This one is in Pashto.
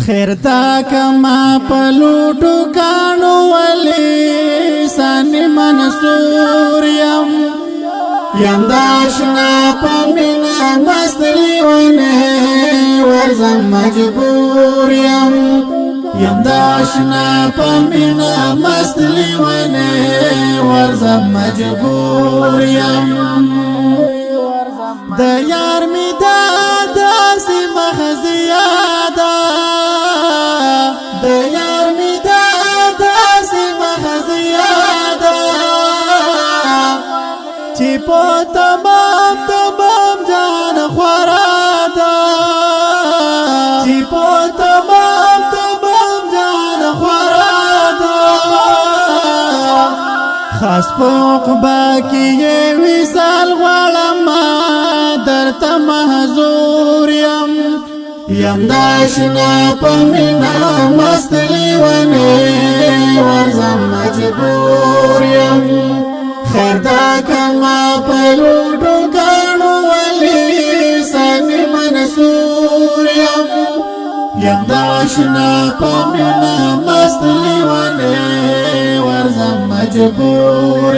خیر دا کما پلوٹو کانو ولی سانی منصور یم داشنا پمینا مستلی ونه ورزم مجبور یم داشنا پمینا مستلی ونه ورزم مجبور د یار می داسې مخزیاده د یار می داسې مخزیاده چې په تمام جان خورا ده چې په تمام جان خورا ده خاص په عقبه کې یې وصال غواړم درته محظور یم داشنا پمینا مستلی ونی ورزم مجبور خیر دا کما پلوٹو کانو ولی سانی منصور یم داشنا پمینا مستلی ونی ورزم مجبور